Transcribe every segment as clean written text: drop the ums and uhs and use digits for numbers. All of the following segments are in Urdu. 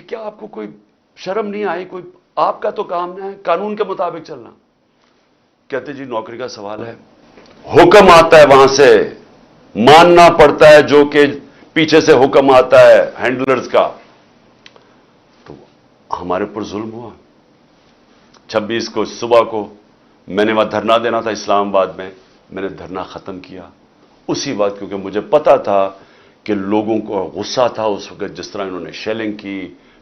کہ کیا آپ کو کوئی شرم نہیں آئی؟ کوئی آپ کا تو کام ہے قانون کے مطابق چلنا. کہتے جی نوکری کا سوال ہے، حکم آتا ہے وہاں سے، ماننا پڑتا ہے جو کہ پیچھے سے حکم آتا ہے ہینڈلرز کا. تو ہمارے اوپر ظلم ہوا. 26 کو صبح کو میں نے وہاں دھرنا دینا تھا اسلام آباد میں نے دھرنا ختم کیا اسی وقت، کیونکہ مجھے پتا تھا کہ لوگوں کو غصہ تھا اس وقت، جس طرح انہوں نے شیلنگ کی،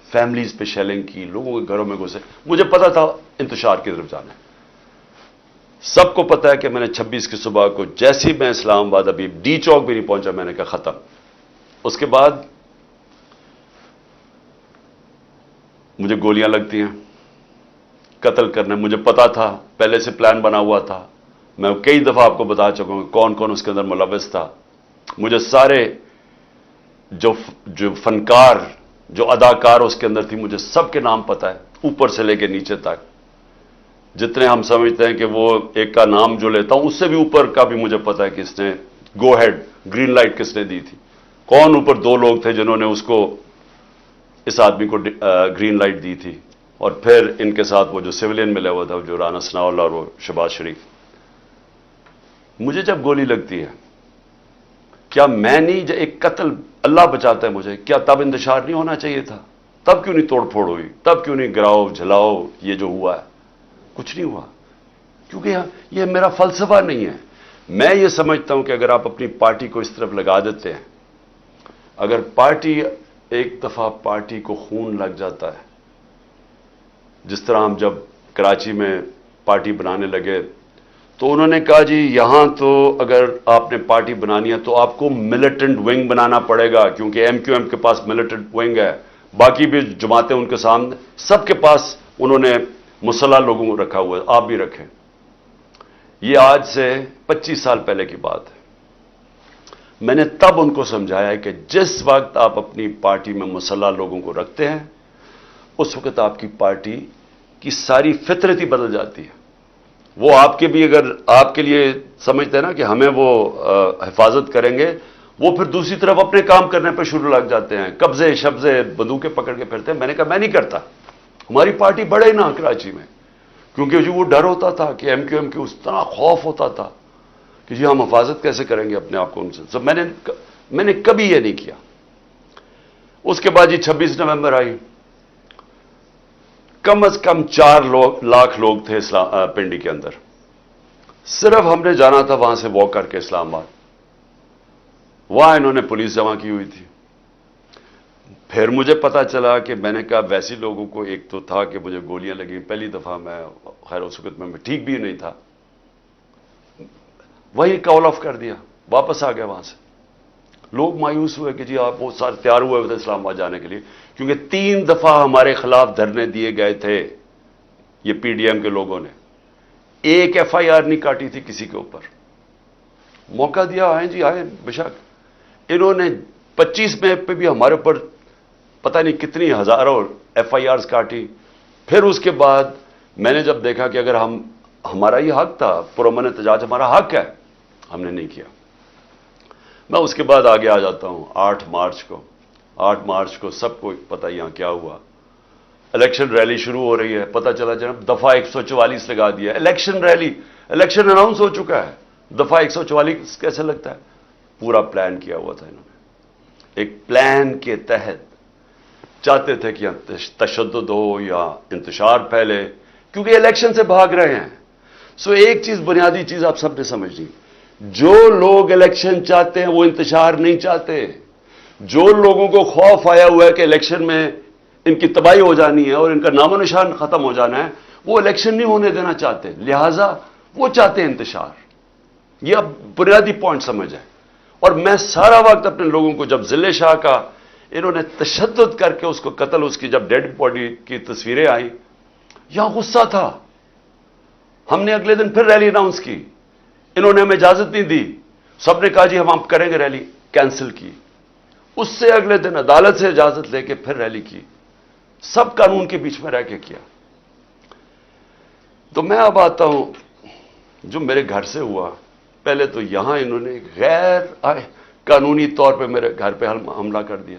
فیملیز پہ شیلنگ کی، لوگوں کے گھروں میں گھسے. مجھے پتا تھا انتشار کی طرف جانا ہے. سب کو پتا ہے کہ میں نے 26 کی صبح کو جیسی میں اسلام آباد ابھی ڈی چوک بھی نہیں پہنچا، میں نے کہا ختم. اس کے بعد مجھے گولیاں لگتی ہیں، قتل کرنے. مجھے پتا تھا، پہلے سے پلان بنا ہوا تھا. میں کئی دفعہ آپ کو بتا چکا ہوں کون کون اس کے اندر ملوث تھا. مجھے سارے جو فنکار، جو اداکار اس کے اندر تھی، مجھے سب کے نام پتا ہے، اوپر سے لے کے نیچے تک. جتنے ہم سمجھتے ہیں کہ وہ ایک کا نام جو لیتا ہوں، اس سے بھی اوپر کا بھی مجھے پتا ہے کہ اس نے گو ہیڈ، گرین لائٹ کس نے دی تھی. کون اوپر 2 لوگ تھے جنہوں نے اس آدمی کو گرین لائٹ دی تھی. اور پھر ان کے ساتھ وہ جو سویلین ملا ہوا تھا، جو رانا ثناء اللہ اور وہ شہباز شریف. مجھے جب گولی لگتی ہے، کیا میں نہیں، ایک قتل اللہ بچاتا ہے مجھے، کیا تب انتشار نہیں ہونا چاہیے تھا؟ تب کیوں نہیں توڑ پھوڑ ہوئی؟ تب کیوں نہیں گراؤ جلاؤ یہ جو ہوا ہے؟ کچھ نہیں ہوا، کیونکہ یہ میرا فلسفہ نہیں ہے. میں یہ سمجھتا ہوں کہ اگر آپ اپنی پارٹی کو اس طرف لگا دیتے ہیں، اگر پارٹی ایک دفعہ پارٹی کو خون لگ جاتا ہے، جس طرح ہم جب کراچی میں پارٹی بنانے لگے تو انہوں نے کہا جی یہاں تو اگر آپ نے پارٹی بنانی ہے تو آپ کو ملیٹنٹ ونگ بنانا پڑے گا، کیونکہ ایم کیو ایم کے پاس ملیٹنٹ ونگ ہے، باقی بھی جماعتیں ان کے سامنے، سب کے پاس انہوں نے مسلح لوگوں کو رکھا ہوا ہے، آپ بھی رکھیں. یہ آج سے 25 سال پہلے کی بات ہے. میں نے تب ان کو سمجھایا کہ جس وقت آپ اپنی پارٹی میں مسلح لوگوں کو رکھتے ہیں، اس وقت آپ کی پارٹی کی ساری فطرت ہی بدل جاتی ہے. وہ آپ کے بھی اگر آپ کے لیے سمجھتے ہیں نا کہ ہمیں وہ حفاظت کریں گے، وہ پھر دوسری طرف اپنے کام کرنے پہ شروع لگ جاتے ہیں، قبضے شبضے بندوقیں پکڑ کے پھرتے ہیں. میں نے کہا میں نہیں کرتا، ہماری پارٹی بڑھے نا کراچی میں، کیونکہ جو وہ ڈر ہوتا تھا کہ ایم کیو ایم کے اس طرح خوف ہوتا تھا کہ جی ہم حفاظت کیسے کریں گے اپنے آپ کو ان سے. سب میں نے کبھی یہ نہیں کیا. اس کے بعد جی 26 نومبر آئی، کم از کم 4 لاکھ لوگ تھے پنڈی کے اندر. صرف ہم نے جانا تھا وہاں سے واک کر کے اسلام آباد. وہاں انہوں نے پولیس جمع کی ہوئی تھی. پھر مجھے پتا چلا کہ میں نے کہا ویسی لوگوں کو، ایک تو تھا کہ مجھے گولیاں لگیں پہلی دفعہ، میں خیر اس وقت میں ٹھیک بھی نہیں تھا، وہی کال آف کر دیا، واپس آ گیا وہاں سے. لوگ مایوس ہوئے کہ جی آپ وہ سارے تیار ہوئے ہوئے تھے اسلام آباد جانے کے لیے، کیونکہ 3 دفعہ ہمارے خلاف دھرنے دیے گئے تھے یہ پی ڈی ایم کے لوگوں نے. ایک ایف آئی آر نہیں کاٹی تھی کسی کے اوپر. موقع دیا، آئیں جی آئیں بے شک. انہوں نے 25 میں پہ بھی ہمارے اوپر پتہ نہیں کتنی ہزاروں ایف آئی آرز کاٹی. پھر اس کے بعد میں نے جب دیکھا کہ اگر ہمارا یہ حق تھا، پرامن احتجاج ہمارا حق ہے، ہم نے نہیں کیا. میں اس کے بعد آگے آ جاتا ہوں 8 مارچ کو سب کو پتہ یہاں کیا ہوا. الیکشن ریلی شروع ہو رہی ہے، پتہ چلا جناب دفعہ 144 لگا دیا. الیکشن ریلی، الیکشن اناؤنس ہو چکا ہے، دفعہ 144 کیسے لگتا ہے؟ پورا پلان کیا ہوا تھا انہوں نے. ایک پلان کے تحت چاہتے تھے کہ تشدد ہو یا انتشار پھیلے، کیونکہ الیکشن سے بھاگ رہے ہیں. سو ایک چیز، بنیادی چیز آپ سب نے سمجھنی، جو لوگ الیکشن چاہتے ہیں وہ انتشار نہیں چاہتے. جو لوگوں کو خوف آیا ہوا ہے کہ الیکشن میں ان کی تباہی ہو جانی ہے اور ان کا نام و نشان ختم ہو جانا ہے، وہ الیکشن نہیں ہونے دینا چاہتے، لہذا وہ چاہتے ہیں انتشار. یہ اب بنیادی پوائنٹ سمجھ ہے. اور میں سارا وقت اپنے لوگوں کو، جب ضلع شاہ کا انہوں نے تشدد کر کے اس کو قتل، اس کی جب ڈیڈ باڈی کی تصویریں آئیں، یہاں غصہ تھا. ہم نے اگلے دن پھر ریلی اناؤنس کی، انہوں نے ہمیں اجازت نہیں دی. سب نے کہا جی ہم کریں گے ریلی، کینسل کی. اس سے اگلے دن عدالت سے اجازت لے کے پھر ریلی کی. سب قانون کے بیچ میں رہ کے کیا. تو میں اب آتا ہوں جو میرے گھر سے ہوا. پہلے تو یہاں انہوں نے غیر قانونی طور پہ میرے گھر پہ حملہ کر دیا.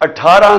18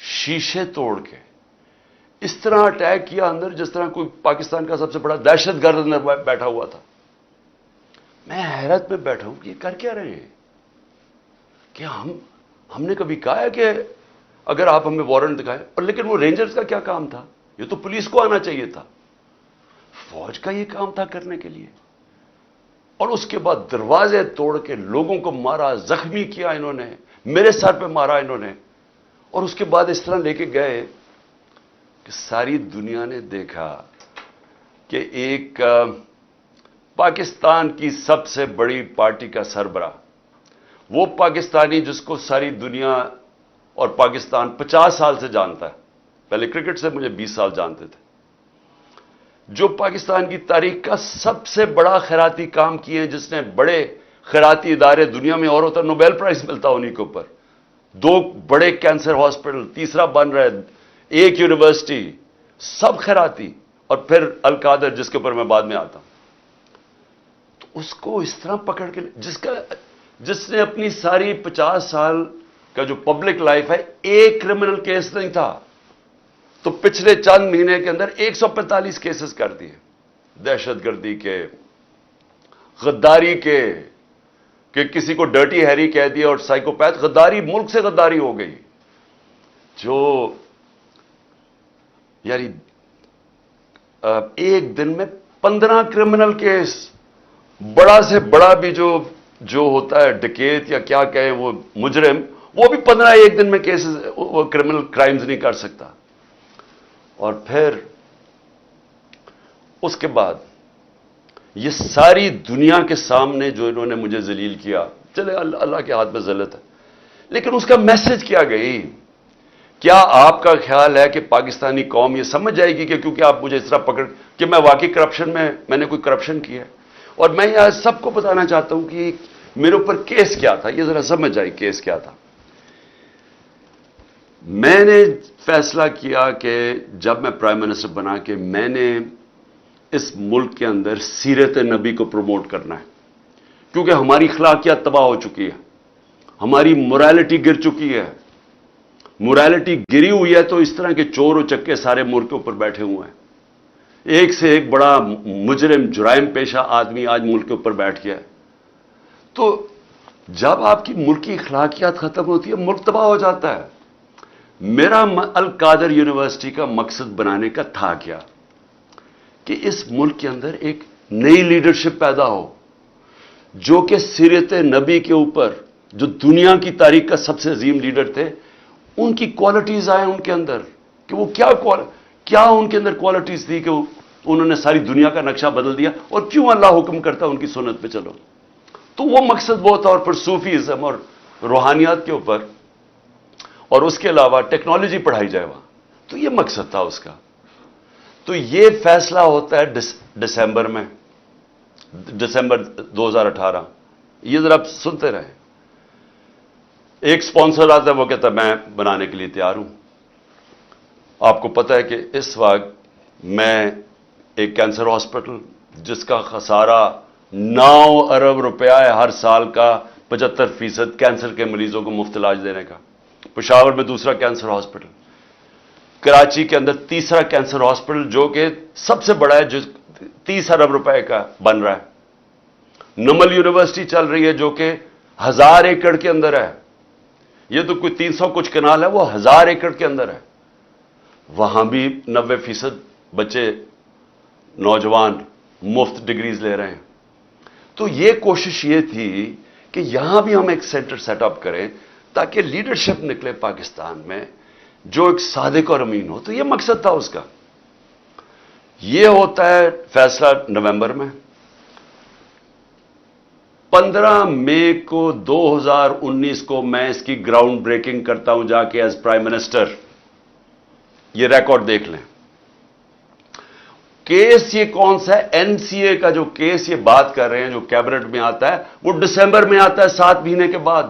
شیشے توڑ کے اس طرح اٹیک کیا اندر جس طرح کوئی پاکستان کا سب سے بڑا دہشت گرد اندر بیٹھا ہوا تھا. میں حیرت میں بیٹھا ہوں کہ یہ کر کیا رہے ہیں. کہ ہم نے کبھی کہا ہے کہ اگر آپ ہمیں وارنٹ دکھائیں, اور لیکن وہ رینجرز کا کیا کام تھا؟ یہ تو پولیس کو آنا چاہیے تھا. فوج کا یہ کام تھا کرنے کے لیے. اور اس کے بعد دروازے توڑ کے لوگوں کو مارا, زخمی کیا انہوں نے, میرے سر پہ مارا انہوں نے. اور اس کے بعد اس طرح لے کے گئے کہ ساری دنیا نے دیکھا کہ ایک پاکستان کی سب سے بڑی پارٹی کا سربراہ, وہ پاکستانی جس کو ساری دنیا اور پاکستان 50 سال سے جانتا ہے, پہلے کرکٹ سے مجھے 20 سال جانتے تھے, جو پاکستان کی تاریخ کا سب سے بڑا خیراتی کام کیے ہیں, جس نے بڑے خیراتی ادارے دنیا میں اور ہوتا ہے, نوبیل پرائز ملتا انہی کے اوپر, 2 بڑے کینسر ہاسپٹل, تیسرا بن رہا ہے, 1 یونیورسٹی, سب خیراتی, اور پھر القادر جس کے اوپر میں بعد میں آتا ہوں. تو اس کو اس طرح پکڑ کے, جس نے اپنی ساری 50 سال کا جو پبلک لائف ہے, ایک کرمنل کیس نہیں تھا, تو پچھلے چند مہینے کے اندر 145 کیسز کر دیے, دہشت گردی کے, غداری کے, کہ کسی کو ڈرٹی ہیری کہہ دیا, اور سائیکوپیتھ غداری, ملک سے غداری ہو گئی. جو یعنی ایک دن میں 15 کرمنل کیس, بڑا سے بڑا بھی جو ہوتا ہے ڈکیت یا کیا کہیں وہ مجرم, وہ بھی 15 ایک دن میں کیسز, وہ کرمنل کرائمز نہیں کر سکتا. اور پھر اس کے بعد یہ ساری دنیا کے سامنے جو انہوں نے مجھے ذلیل کیا, چلے اللہ کے ہاتھ میں ذلت ہے, لیکن اس کا میسج کیا گئی؟ کیا آپ کا خیال ہے کہ پاکستانی قوم یہ سمجھ جائے گی کہ کیونکہ آپ مجھے اس طرح پکڑ کہ میں واقعی کرپشن میں نے کوئی کرپشن کیا ہے؟ اور میں یہاں سب کو بتانا چاہتا ہوں کہ میرے اوپر کیس کیا تھا, یہ ذرا سمجھ جائے کیس کیا تھا. میں نے فیصلہ کیا کہ جب میں پرائم منسٹر بنا کہ میں نے اس ملک کے اندر سیرت نبی کو پروموٹ کرنا ہے, کیونکہ ہماری اخلاقیات تباہ ہو چکی ہے, ہماری مورالٹی گر چکی ہے. مورالٹی گری ہوئی ہے تو اس طرح کے چور و چکے سارے ملک کے اوپر بیٹھے ہوئے ہیں, ایک سے ایک بڑا مجرم جرائم پیشہ آدمی آج ملک کے اوپر بیٹھ گیا ہے. تو جب آپ کی ملکی اخلاقیات ختم ہوتی ہے, ملک تباہ ہو جاتا ہے. میرا القادر یونیورسٹی کا مقصد بنانے کا تھا کیا کہ اس ملک کے اندر ایک نئی لیڈرشپ پیدا ہو, جو کہ سیرت نبی کے اوپر, جو دنیا کی تاریخ کا سب سے عظیم لیڈر تھے, ان کی کوالٹیز آئیں ان کے اندر, کہ وہ کیا ان کے اندر کوالٹیز تھی کہ انہوں نے ساری دنیا کا نقشہ بدل دیا, اور کیوں اللہ حکم کرتا ان کی سنت پہ چلو. تو وہ مقصد وہ تھا, اور پھر صوفیزم اور روحانیات کے اوپر, اور اس کے علاوہ ٹیکنالوجی پڑھائی جائے وہاں. تو یہ مقصد تھا اس کا. تو یہ فیصلہ ہوتا ہے دسمبر میں, دسمبر 2018. یہ ذرا آپ سنتے رہیں. ایک سپانسر آتا ہے, وہ کہتا ہے میں بنانے کے لیے تیار ہوں. آپ کو پتہ ہے کہ اس وقت میں ایک کینسر ہاسپٹل جس کا خسارہ 9 ارب روپیہ ہے ہر سال کا, 75% کینسر کے مریضوں کو مفت علاج دینے کا. پشاور میں دوسرا کینسر ہاسپٹل, کراچی کے اندر تیسرا کینسر ہاسپٹل جو کہ سب سے بڑا ہے, جو 30 ارب روپے کا بن رہا ہے. نمل یونیورسٹی چل رہی ہے جو کہ 1000 ایکڑ کے اندر ہے. یہ تو کوئی 300 کچھ کنال ہے, وہ 1000 ایکڑ کے اندر ہے. وہاں بھی 90% بچے نوجوان مفت ڈگریز لے رہے ہیں. تو یہ کوشش یہ تھی کہ یہاں بھی ہم ایک سینٹر سیٹ اپ کریں تاکہ لیڈرشپ نکلے پاکستان میں جو ایک صادق اور امین ہو. تو یہ مقصد تھا اس کا. یہ ہوتا ہے فیصلہ نومبر میں. 15 مئی کو 2019 کو میں اس کی گراؤنڈ بریکنگ کرتا ہوں جا کے ایز پرائم منسٹر. یہ ریکارڈ دیکھ لیں. کیس یہ کون سا ہے؟ این سی اے کا جو کیس یہ بات کر رہے ہیں جو کیبنٹ میں آتا ہے, وہ دسمبر میں آتا ہے, 7 مہینے کے بعد.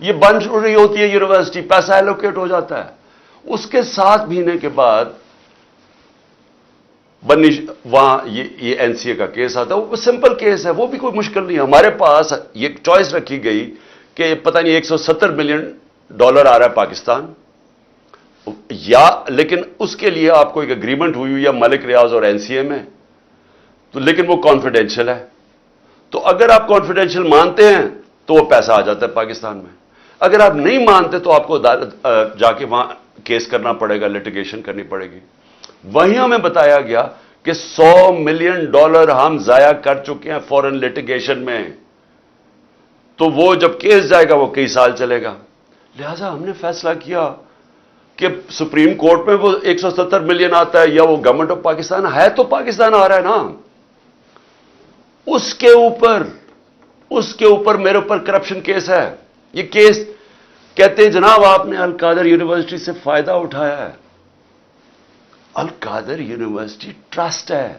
یہ بن رہی ہوتی ہے یونیورسٹی, پیسہ ایلوکیٹ ہو جاتا ہے. اس کے 7 مہینے کے بعد وہاں یہ این سی اے کا کیس آتا ہے. وہ سمپل کیس ہے, وہ بھی کوئی مشکل نہیں ہے. ہمارے پاس یہ چوائس رکھی گئی کہ پتہ نہیں $170 ملین آ رہا ہے پاکستان, یا لیکن اس کے لیے آپ کو ایک اگریمنٹ ہوئی یا ملک ریاض اور این سی اے میں، تو لیکن وہ کانفیڈینشیل ہے. تو اگر آپ کانفیڈینشیل مانتے ہیں تو وہ پیسہ آ جاتا ہے پاکستان میں. اگر آپ نہیں مانتے تو آپ کو جا کے وہاں کیس کرنا پڑے گا، لٹیگیشن کرنی پڑے گی. وہیں ہمیں بتایا گیا کہ $100 ملین ہم ضائع کر چکے ہیں فورن لٹیگیشن میں. تو وہ جب کیس جائے گا وہ کئی سال چلے گا. لہذا ہم نے فیصلہ کیا کہ سپریم کورٹ میں وہ 170 ملین آتا ہے یا وہ گورنمنٹ آف پاکستان ہے، تو پاکستان آ رہا ہے نا، اس کے اوپر میرے اوپر کرپشن کیس ہے. یہ کیس کہتے ہیں جناب آپ نے القادر یونیورسٹی سے فائدہ اٹھایا ہے. القادر یونیورسٹی ٹرسٹ ہے،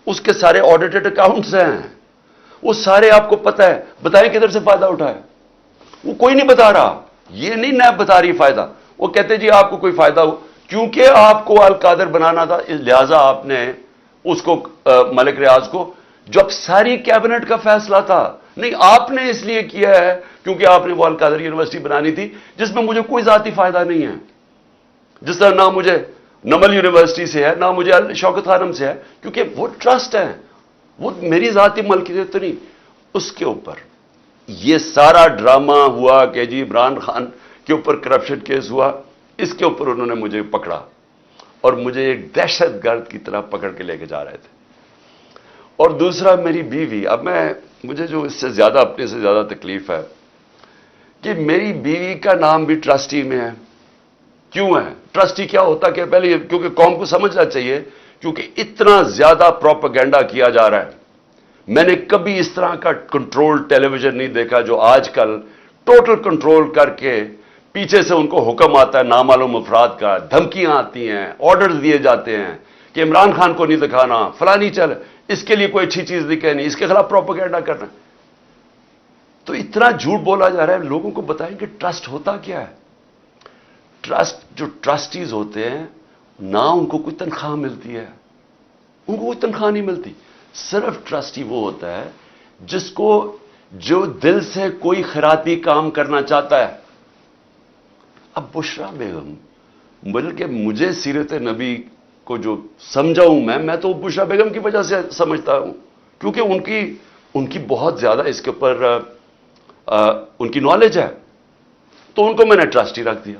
اس کے سارے آڈیٹڈ اکاؤنٹس ہیں، وہ سارے آپ کو پتہ ہے. بتائیں کدھر سے فائدہ اٹھایا؟ وہ کوئی نہیں بتا رہا. یہ نہیں نیب بتا رہی فائدہ. وہ کہتے جی آپ کو کوئی فائدہ ہو، کیونکہ آپ کو القادر بنانا تھا لہذا آپ نے اس کو ملک ریاض کو، جب ساری کیبنٹ کا فیصلہ تھا. نہیں، آپ نے اس لیے کیا ہے کیونکہ آپ نے وہ القادر یونیورسٹی بنانی تھی جس میں مجھے کوئی ذاتی فائدہ نہیں ہے. جس طرح نہ مجھے نمل یونیورسٹی سے ہے، نہ مجھے شوکت خانم سے ہے، کیونکہ وہ ٹرسٹ ہے، وہ میری ذاتی ملکیت تو نہیں. اس کے اوپر یہ سارا ڈرامہ ہوا کہ جی عمران خان کے اوپر کرپشن کیس ہوا، اس کے اوپر انہوں نے مجھے پکڑا اور مجھے ایک دہشت گرد کی طرح پکڑ کے لے کے جا رہے تھے. اور دوسرا میری بیوی. اب مجھے جو اس سے زیادہ اپنے سے زیادہ تکلیف ہے کہ میری بیوی کا نام بھی ٹرسٹی میں ہے. کیوں ہے؟ ٹرسٹی کیا ہوتا کہ پہلے کیونکہ قوم کو سمجھنا چاہیے، کیونکہ اتنا زیادہ پروپیگنڈا کیا جا رہا ہے. میں نے کبھی اس طرح کا کنٹرول ٹیلی ویژن نہیں دیکھا جو آج کل ٹوٹل کنٹرول کر کے پیچھے سے ان کو حکم آتا ہے نامعلوم افراد کا، دھمکیاں آتی ہیں، آرڈرز دیے جاتے ہیں کہ عمران خان کو نہیں دکھانا، فلانی چل، اس کے لیے کوئی اچھی چیز نہیں کہنی، اس کے خلاف پروپیگنڈا کرنا. تو اتنا جھوٹ بولا جا رہا ہے. لوگوں کو بتائیں کہ ٹرسٹ ہوتا کیا ہے. ٹرسٹ، جو ٹرسٹیز ہوتے ہیں نہ ان کو کوئی تنخواہ ملتی ہے، ان کو کوئی تنخواہ نہیں ملتی. صرف ٹرسٹی وہ ہوتا ہے جس کو جو دل سے کوئی خیراتی کام کرنا چاہتا ہے. اب بشرا بیگم، بلکہ مجھے سیرت نبی کو جو سمجھا ہوں میں تو بشرا بیگم کی وجہ سے سمجھتا ہوں، کیونکہ ان کی بہت زیادہ اس کے اوپر ان کی نالج ہے. تو ان کو میں نے ٹرسٹی رکھ دیا.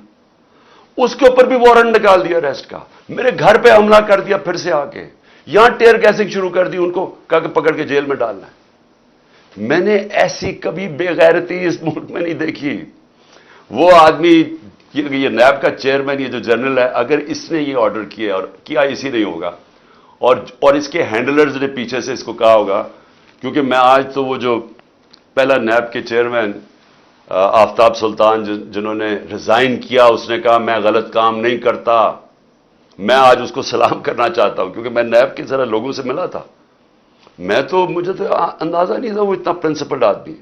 اس کے اوپر بھی وارنٹ نکال دیا اریسٹ کا. میرے گھر پہ حملہ کر دیا پھر سے آ کے، یہاں ٹیئر گیسنگ شروع کر دی، ان کو کہا کہ پکڑ کے جیل میں ڈالنا ہے. میں نے ایسی کبھی بے غیرتی اس ملک میں نہیں دیکھی. وہ آدمی یہ نیب کا چیئرمین، یہ جو جنرل ہے، اگر اس نے یہ آرڈر کیا اور کیا اسی نہیں ہوگا، اور اس کے ہینڈلرز نے پیچھے سے اس کو کہا ہوگا، کیونکہ میں آج تو وہ جو پہلا نیب کے چیئرمین آفتاب سلطان جنہوں نے ریزائن کیا، اس نے کہا میں غلط کام نہیں کرتا. میں آج اس کو سلام کرنا چاہتا ہوں کیونکہ میں نیب کے ذرا لوگوں سے ملا تھا. مجھے تو اندازہ نہیں تھا وہ اتنا پرنسپلڈ آدمی.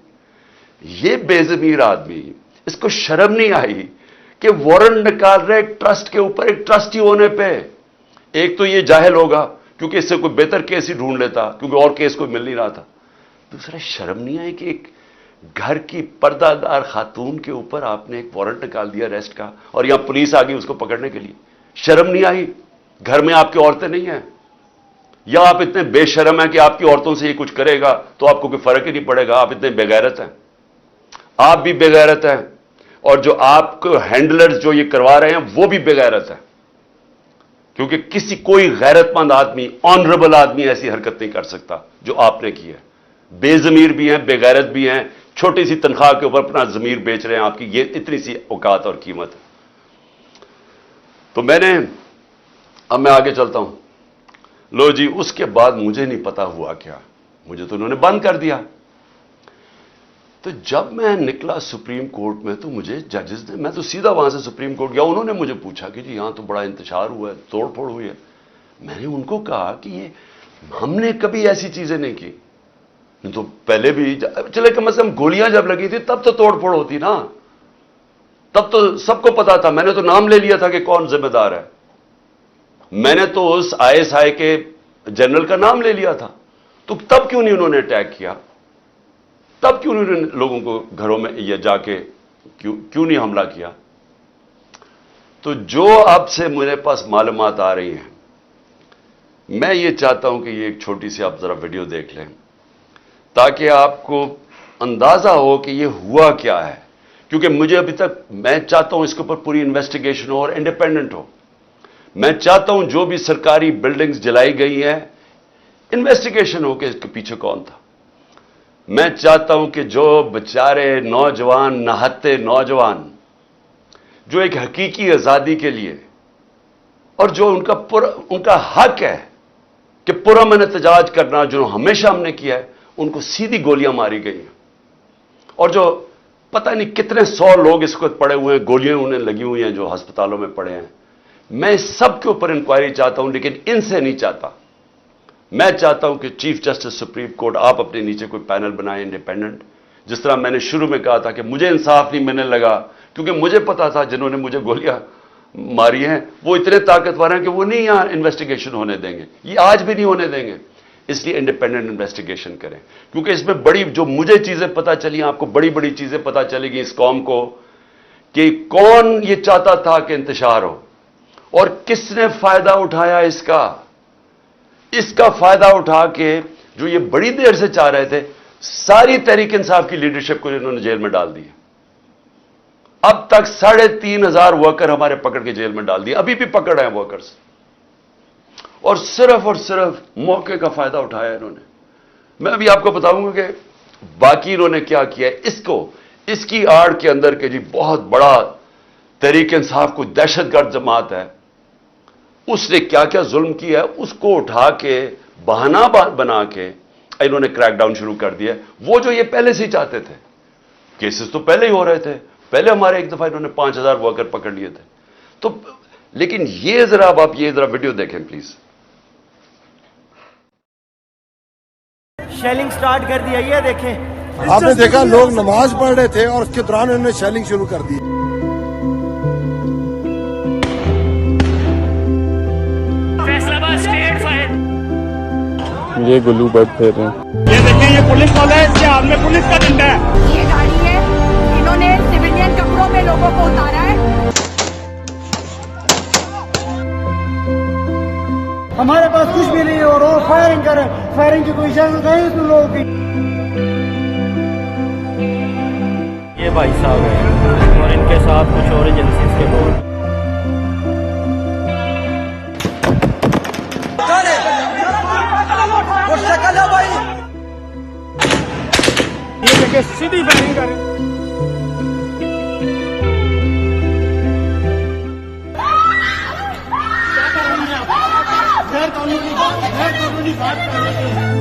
یہ بے ضمیر آدمی، اس کو شرم نہیں آئی کہ وارنٹ نکال رہے ایک ٹرسٹ کے اوپر، ایک ٹرسٹی ہونے پہ. ایک تو یہ جاہل ہوگا کیونکہ اس سے کوئی بہتر کیس ہی ڈھونڈ لیتا، کیونکہ اور کیس کوئی مل نہیں رہا تھا. دوسرا، شرم نہیں آئی کہ ایک گھر کی پردہ دار خاتون کے اوپر آپ نے ایک وارنٹ نکال دیا اریسٹ کا، اور یہاں پولیس آ گئی اس کو پکڑنے کے لیے. شرم نہیں آئی؟ گھر میں آپ کی عورتیں نہیں ہیں؟ یا آپ اتنے بے شرم ہیں کہ آپ کی عورتوں سے یہ کچھ کرے گا تو آپ کو کوئی فرق ہی نہیں پڑے گا؟ آپ اتنے بے غیرت ہیں. آپ بھی بے غیرت ہیں، اور جو آپ کو ہینڈلرز جو یہ کروا رہے ہیں وہ بھی بے غیرت ہیں. کیونکہ کوئی غیرت مند آدمی، آنریبل آدمی ایسی حرکت نہیں کر سکتا جو آپ نے کی ہے. بے ضمیر بھی ہیں، بے غیرت بھی ہیں، چھوٹی سی تنخواہ کے اوپر اپنا ضمیر بیچ رہے ہیں. آپ کی یہ اتنی سی اوقات اور قیمت ہے. تو اب میں آگے چلتا ہوں. لو جی، اس کے بعد مجھے نہیں پتا ہوا کیا، مجھے تو انہوں نے بند کر دیا. تو جب میں نکلا سپریم کورٹ میں تو مجھے ججز نے، میں تو سیدھا وہاں سے سپریم کورٹ گیا، انہوں نے مجھے پوچھا کہ جی یہاں تو بڑا انتشار ہوا ہے، توڑ پھوڑ ہوئی ہے. میں نے ان کو کہا کہ یہ ہم نے کبھی ایسی چیزیں نہیں کی. تو پہلے بھی چلے کم از کم گولیاں جب لگی تھی تب تو توڑ پھوڑ ہوتی نا، تب تو سب کو پتا تھا. میں نے تو نام لے لیا تھا کہ کون ذمہ دار ہے. میں نے تو اس ISI کے جنرل کا نام لے لیا تھا. تو تب کیوں نہیں انہوں نے اٹیک کیا؟ تب کیوں انہوں نے لوگوں کو گھروں میں یہ جا کے کیوں نہیں حملہ کیا؟ تو جو اب سے میرے پاس معلومات آ رہی ہیں، میں یہ چاہتا ہوں کہ یہ ایک چھوٹی سی آپ ذرا ویڈیو دیکھ لیں تاکہ آپ کو اندازہ ہو کہ یہ ہوا کیا ہے، کیونکہ مجھے ابھی تک، میں چاہتا ہوں اس کے اوپر پوری انویسٹیگیشن ہو اور انڈیپینڈنٹ ہو. میں چاہتا ہوں جو بھی سرکاری بلڈنگز جلائی گئی ہیں انویسٹیگیشن ہو کہ اس کے پیچھے کون تھا. میں چاہتا ہوں کہ جو بیچارے نوجوان، نہتے نوجوان جو ایک حقیقی آزادی کے لیے اور جو ان کا حق ہے کہ پرامن احتجاج کرنا، جو ہمیشہ ہم نے کیا ہے، ان کو سیدھی گولیاں ماری گئی ہیں. اور جو پتہ نہیں کتنے 100 لوگ اس وقت پڑے ہوئے ہیں، گولیاں انہیں لگی ہوئی ہیں جو ہسپتالوں میں پڑے ہیں. میں اس سب کے اوپر انکوائری چاہتا ہوں، لیکن ان سے نہیں چاہتا. میں چاہتا ہوں کہ چیف جسٹس سپریم کورٹ آپ اپنے نیچے کوئی پینل بنائیں انڈیپینڈنٹ. جس طرح میں نے شروع میں کہا تھا کہ مجھے انصاف نہیں ملنے لگا کیونکہ مجھے پتا تھا جنہوں نے مجھے گولیاں ماری ہیں وہ اتنے طاقتور ہیں کہ وہ نہیں یہاں انویسٹیگیشن ہونے دیں گے، یہ آج بھی نہیں ہونے دیں گے. اس لیے انڈیپینڈنٹ انویسٹیگیشن کریں، کیونکہ اس میں بڑی جو مجھے چیزیں پتا چلی، آپ کو بڑی بڑی چیزیں پتا چلے گی اس قوم کو کہ کون یہ چاہتا تھا کہ انتشار ہو اور کس نے فائدہ اٹھایا اس کا. اس کا فائدہ اٹھا کے جو یہ بڑی دیر سے چاہ رہے تھے، ساری تحریک انصاف کی لیڈرشپ کو انہوں نے جیل میں ڈال دی. اب تک 3,500 ورکر ہمارے پکڑ کے جیل میں ڈال دیے، ابھی بھی پکڑ ہیں ورکرز، اور صرف موقع کا فائدہ اٹھایا انہوں نے. میں ابھی آپ کو بتاؤں گا کہ باقی انہوں نے کیا کیا ہے. اس کی آڑ کے اندر کہ جی بہت بڑا تحریک انصاف کو دہشت گرد جماعت ہے، اس نے کیا کیا ظلم کیا ہے اس کو اٹھا کے بہانہ بنا کے انہوں نے کریک ڈاؤن شروع کر دیا. وہ جو یہ پہلے سے ہی چاہتے تھے، کیسز تو پہلے ہی ہو رہے تھے، پہلے ہمارے ایک دفعہ انہوں نے 5,000 ورکر پکڑ لیے تھے. تو لیکن یہ ذرا اب آپ یہ ذرا ویڈیو دیکھیں پلیز. شیلنگ سٹارٹ کر دیا، یہ دیکھیں آپ نے دیکھا لوگ نماز پڑھ رہے تھے اور اس کے دوران انہوں نے شیلنگ شروع کر دی. فیصلہ آباد اسٹیٹ فائر. یہ گلو برڈ پھیر رہے ہیں. یہ دیکھیں یہ پولیس والا ہے، اس کے ہاتھ میں پولیس کا ڈنڈا ہے. یہ گاڑی ہے، انہوں نے سویلین کپڑوں میں لوگوں کو اتارا ہے. ہمارے پاس کچھ بھی نہیں ہے اور وہ فائرنگ کرے. فائرنگ کی کوئی اجازت نہیں تم لوگوں کی. یہ بھائی صاحب ہیں اور ان کے ساتھ کچھ اور ایجنسیز کے لوگ. یہ دیکھیں سیدھی فائرنگ کریں. غیر قانونی بات کر رہے ہیں.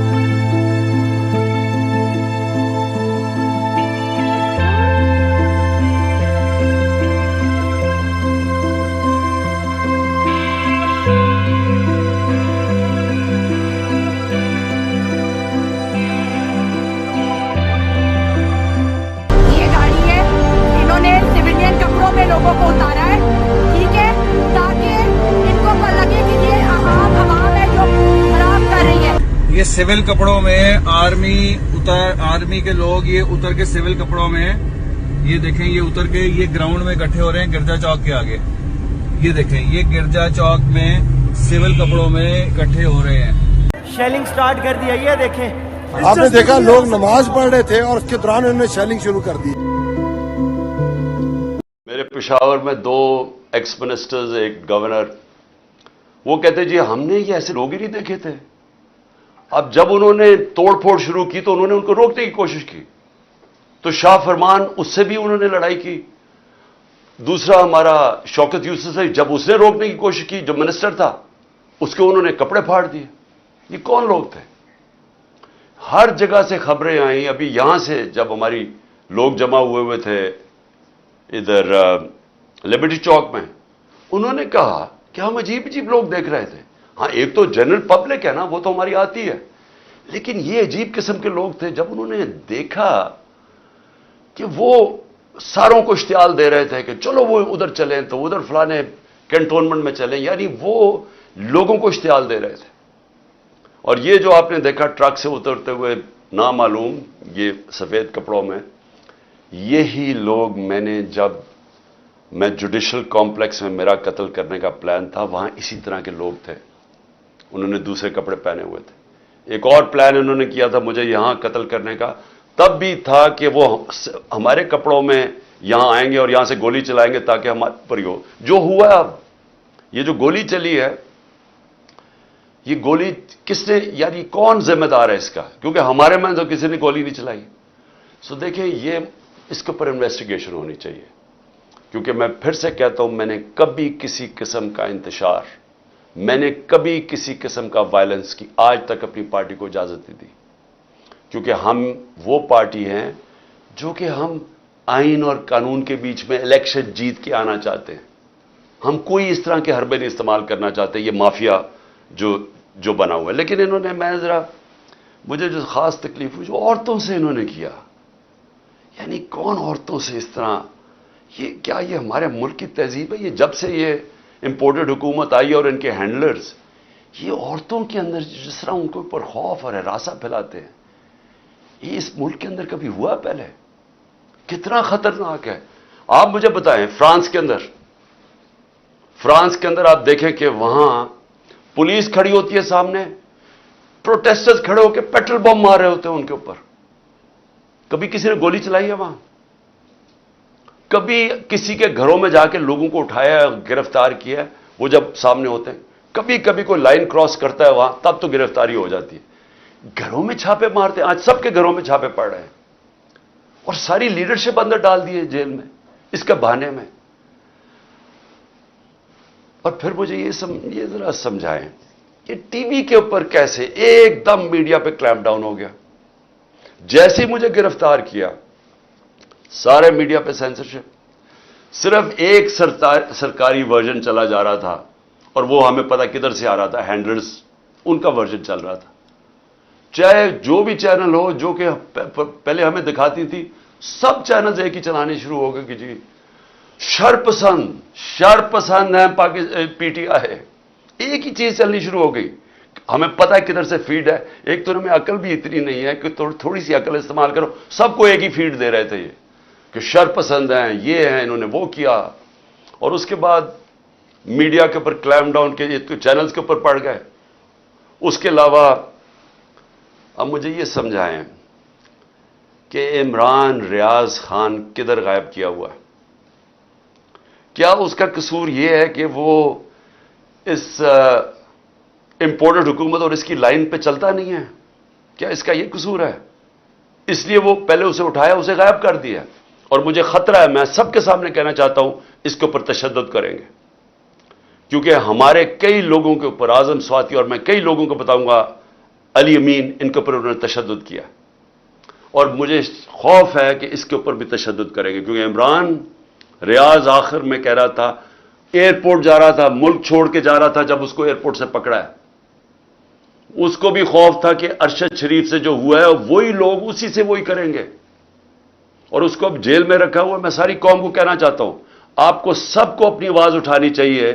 یہ گاڑی ہے، انہوں نے سویلین کپڑوں میں لوگوں کو اتارا ہے، ٹھیک ہے، تاکہ ان کو لگے کہ یہ عوام ہے جو خراب کر رہی ہے. یہ سول کپڑوں میں آرمی کے لوگ یہ اتر کے سول کپڑوں میں، یہ دیکھیں یہ اتر کے یہ گراؤنڈ میں اکٹھے ہو رہے ہیں گرجا چوک کے آگے. یہ دیکھیں یہ گرجا چوک میں سول کپڑوں میں اکٹھے ہو رہے ہیں. شیلنگ سٹارٹ کر دیا، یہ دیکھیں آپ نے دیکھا لوگ نماز پڑھ رہے تھے اور اس کے دوران انہوں نے شیلنگ شروع کر دی. میرے پشاور میں 2 ایکس منسٹرز، ایک گورنر، وہ کہتے جی ہم نے یہ ایسے لوگ ہی نہیں دیکھے تھے. اب جب انہوں نے توڑ پھوڑ شروع کی تو انہوں نے ان کو روکنے کی کوشش کی، تو شاہ فرمان اس سے بھی انہوں نے لڑائی کی. دوسرا ہمارا شوکت یوسف سے جب اس نے روکنے کی کوشش کی، جو منسٹر تھا اس کے انہوں نے کپڑے پھاڑ دیے. یہ کون لوگ تھے؟ ہر جگہ سے خبریں آئیں. ابھی یہاں سے جب ہماری لوگ جمع ہوئے تھے ادھر لبرٹی چوک میں، انہوں نے کہا کہ ہم عجیب عجیب لوگ دیکھ رہے تھے. ہاں ایک تو جنرل پبلک ہے نا، وہ تو ہماری آتی ہے، لیکن یہ عجیب قسم کے لوگ تھے. جب انہوں نے دیکھا کہ وہ ساروں کو اشتعال دے رہے تھے کہ چلو وہ ادھر چلیں تو ادھر فلانے کینٹونمنٹ میں چلیں، یعنی وہ لوگوں کو اشتعال دے رہے تھے. اور یہ جو آپ نے دیکھا ٹرک سے اترتے ہوئے نامعلوم یہ سفید کپڑوں میں، یہی لوگ میں نے جب میں جوڈیشل کمپلیکس میں میرا قتل کرنے کا پلان تھا, وہاں اسی طرح کے لوگ تھے, انہوں نے دوسرے کپڑے پہنے ہوئے تھے. ایک اور پلان انہوں نے کیا تھا مجھے یہاں قتل کرنے کا, تب بھی تھا کہ وہ ہمارے کپڑوں میں یہاں آئیں گے اور یہاں سے گولی چلائیں گے تاکہ ہمارے پر ہی ہو. جو ہوا اب یہ جو گولی چلی ہے, یہ گولی کس نے, یعنی کون ذمہ دار ہے اس کا, کیونکہ ہمارے میں تو کسی نے گولی نہیں چلائی. سو دیکھیں یہ اس کے اوپر انویسٹیگیشن ہونی چاہیے, کیونکہ میں پھر سے کہتا ہوں میں نے کبھی کسی قسم کا انتشار, میں نے کبھی کسی قسم کا وائلنس کی آج تک اپنی پارٹی کو اجازت نہیں دی, کیونکہ ہم وہ پارٹی ہیں جو کہ ہم آئین اور قانون کے بیچ میں الیکشن جیت کے آنا چاہتے ہیں. ہم کوئی اس طرح کے حربے نہیں استعمال کرنا چاہتے, یہ مافیا جو بنا ہوا ہے. لیکن انہوں نے, میں ذرا مجھے جو خاص تکلیف ہوئی جو عورتوں سے انہوں نے کیا, یعنی کون عورتوں سے اس طرح, یہ کیا یہ ہمارے ملک کی تہذیب ہے؟ یہ جب سے یہ امپورٹڈ حکومت آئی اور ان کے ہینڈلرز یہ عورتوں کے اندر جس طرح ان کے اوپر خوف اور ہراساں پھیلاتے ہیں, یہ اس ملک کے اندر کبھی ہوا پہلے؟ کتنا خطرناک ہے. آپ مجھے بتائیں فرانس کے اندر آپ دیکھیں کہ وہاں پولیس کھڑی ہوتی ہے سامنے, پروٹیسٹرز کھڑے ہو کے پیٹرول بم مار رہے ہوتے ہیں ان کے اوپر. کبھی کسی نے گولی چلائی ہے وہاں؟ کبھی کسی کے گھروں میں جا کے لوگوں کو اٹھایا گرفتار کیا, وہ جب سامنے ہوتے ہیں؟ کبھی کوئی لائن کراس کرتا ہے وہاں تب تو گرفتاری ہو جاتی ہے. گھروں میں چھاپے مارتے ہیں, آج سب کے گھروں میں چھاپے پڑ رہے ہیں, اور ساری لیڈرشپ اندر ڈال دی ہے جیل میں اس کے بہانے میں. اور پھر مجھے یہ ذرا سمجھائیں کہ ٹی وی کے اوپر کیسے ایک دم میڈیا پہ کلیمپ ڈاؤن ہو گیا. جیسے ہی مجھے گرفتار کیا سارے میڈیا پہ سینسرشپ, صرف ایک سرکاری ورژن چلا جا رہا تھا, اور وہ ہمیں پتہ کدھر سے آ رہا تھا, ہینڈلرز ان کا ورژن چل رہا تھا. چاہے جو بھی چینل ہو جو کہ پہلے ہمیں دکھاتی تھی, سب چینلز ایک ہی چلانے شروع ہو گئے کہ جی شر پسند ہے پی ٹی آئی, ایک ہی چیز چلنی شروع ہو گئی. ہمیں پتہ ہے کدھر سے فیڈ ہے, ایک تو ہمیں عقل بھی اتنی نہیں ہے کہ تھوڑی سی عقل استعمال کرو, سب کو ایک ہی فیڈ دے رہے تھے یہ کہ شر پسند ہیں, یہ ہیں, انہوں نے وہ کیا. اور اس کے بعد میڈیا کے اوپر کلیمپ ڈاؤن کے چینلز کے اوپر پڑ گئے. اس کے علاوہ اب مجھے یہ سمجھائیں کہ عمران ریاض خان کدھر غائب کیا ہوا ہے؟ کیا اس کا قصور یہ ہے کہ وہ اس امپورٹڈ حکومت اور اس کی لائن پہ چلتا نہیں ہے؟ کیا اس کا یہ قصور ہے؟ اس لیے وہ پہلے اسے اٹھایا, اسے غائب کر دیا. اور مجھے خطرہ ہے, میں سب کے سامنے کہنا چاہتا ہوں اس کے اوپر تشدد کریں گے, کیونکہ ہمارے کئی لوگوں کے اوپر, اعظم سواتی اور میں کئی لوگوں کو بتاؤں گا, علی امین, ان کے اوپر انہوں نے تشدد کیا. اور مجھے خوف ہے کہ اس کے اوپر بھی تشدد کریں گے, کیونکہ عمران ریاض آخر میں کہہ رہا تھا, ایئرپورٹ جا رہا تھا, ملک چھوڑ کے جا رہا تھا, جب اس کو ایئرپورٹ سے پکڑا ہے اس کو بھی خوف تھا کہ ارشد شریف سے جو ہوا ہے وہی لوگ اسی سے وہی کریں گے, اور اس کو اب جیل میں رکھا ہوا. میں ساری قوم کو کہنا چاہتا ہوں, آپ کو سب کو اپنی آواز اٹھانی چاہیے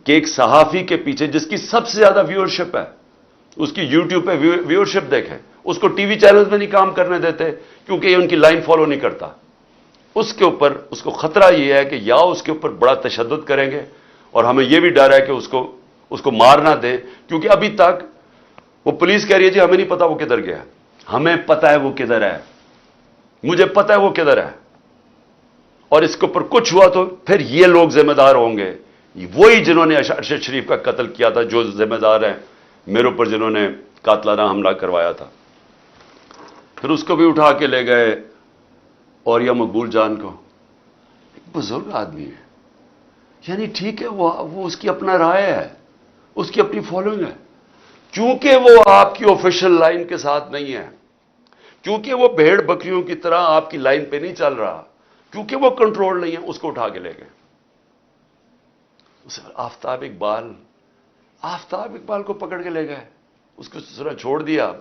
کہ ایک صحافی کے پیچھے جس کی سب سے زیادہ ویورشپ ہے, اس کی یوٹیوب پہ ویورشپ دیکھیں, اس کو ٹی وی چینلز میں نہیں کام کرنے دیتے کیونکہ یہ ان کی لائن فالو نہیں کرتا. اس کے اوپر اس کو خطرہ یہ ہے کہ یا اس کے اوپر بڑا تشدد کریں گے, اور ہمیں یہ بھی ڈر ہے کہ اس کو مار نہ دیں, کیونکہ ابھی تک وہ پولیس کہہ رہی ہے جی ہمیں نہیں پتا وہ کدھر گیا. ہمیں پتا ہے وہ کدھر ہے, مجھے پتا ہے وہ کدھر ہے, اور اس کے اوپر کچھ ہوا تو پھر یہ لوگ ذمہ دار ہوں گے, وہی جنہوں نے ارشد شریف کا قتل کیا تھا, جو ذمہ دار ہیں میرے اوپر, جنہوں نے قاتلانہ حملہ کروایا تھا. پھر اس کو بھی اٹھا کے لے گئے, اور یا مقبول جان کو, ایک بزرگ آدمی ہے, یعنی ٹھیک ہے وہ اس کی اپنا رائے ہے, اس کی اپنی فالوئنگ ہے, چونکہ وہ آپ کی آفیشل لائن کے ساتھ نہیں ہے, کیونکہ وہ بھیڑ بکریوں کی طرح آپ کی لائن پہ نہیں چل رہا, کیونکہ وہ کنٹرول نہیں ہے, اس کو اٹھا کے لے گئے. آفتاب اقبال کو پکڑ کے لے گئے, اس کو ذرا چھوڑ دیا,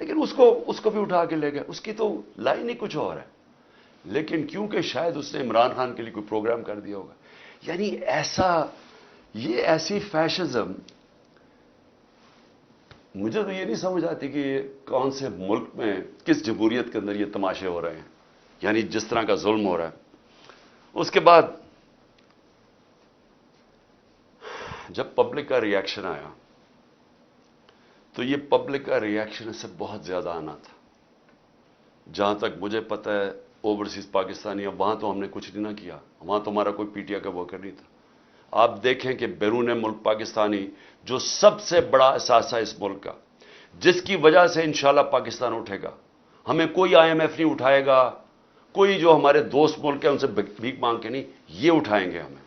لیکن اس کو بھی اٹھا کے لے گئے. اس کی تو لائن ہی کچھ اور ہے, لیکن کیونکہ شاید اس نے عمران خان کے لیے کوئی پروگرام کر دیا ہوگا. یعنی ایسی فیشزم, مجھے تو یہ نہیں سمجھ آتی کہ کون سے ملک میں, کس جمہوریت کے اندر یہ تماشے ہو رہے ہیں, یعنی جس طرح کا ظلم ہو رہا ہے. اس کے بعد جب پبلک کا ریئیکشن آیا تو یہ پبلک کا ریئیکشن اس سے بہت زیادہ آنا تھا. جہاں تک مجھے پتہ ہے اوورسیز پاکستانی، وہاں تو ہم نے کچھ نہیں نہ کیا، وہاں تو ہمارا کوئی پی ٹی آئی کا ورکر نہیں تھا. آپ دیکھیں کہ بیرون ملک پاکستانی جو سب سے بڑا اثاثہ اس ملک کا، جس کی وجہ سے انشاءاللہ پاکستان اٹھے گا، ہمیں کوئی آئی ایم ایف نہیں اٹھائے گا، کوئی جو ہمارے دوست ملک ہیں ان سے بھیک مانگ کے نہیں، یہ اٹھائیں گے ہمیں.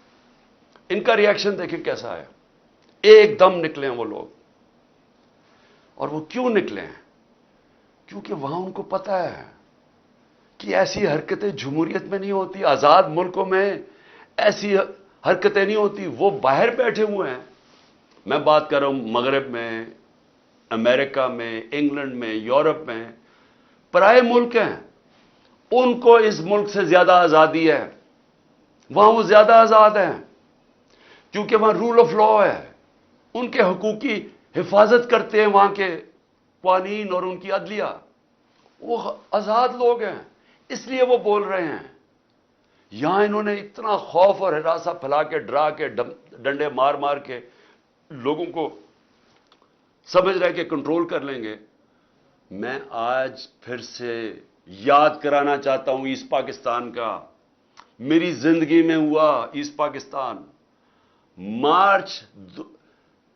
ان کا ریئیکشن دیکھیں کیسا آیا. ایک دم نکلے ہیں وہ لوگ. اور وہ کیوں نکلے ہیں؟ کیونکہ وہاں ان کو پتہ ہے کہ ایسی حرکتیں جمہوریت میں نہیں ہوتی، آزاد ملکوں میں ایسی حرکتیں نہیں ہوتی. وہ باہر بیٹھے ہوئے ہیں. میں بات کر رہا ہوں مغرب میں، امریکہ میں، انگلینڈ میں، یورپ میں، پرائے ملک ہیں. ان کو اس ملک سے زیادہ آزادی ہے. وہاں وہ زیادہ آزاد ہیں کیونکہ وہاں رول آف لا ہے. ان کے حقوق کی حفاظت کرتے ہیں وہاں کے قوانین اور ان کی عدلیہ. وہ آزاد لوگ ہیں، اس لیے وہ بول رہے ہیں. یہاں انہوں نے اتنا خوف اور ہراساں پھیلا کے، ڈرا کے، ڈنڈے مار مار کے لوگوں کو سمجھ رہے کہ کنٹرول کر لیں گے. میں آج پھر سے یاد کرانا چاہتا ہوں ایسٹ پاکستان کا. میری زندگی میں ہوا ایسٹ پاکستان. مارچ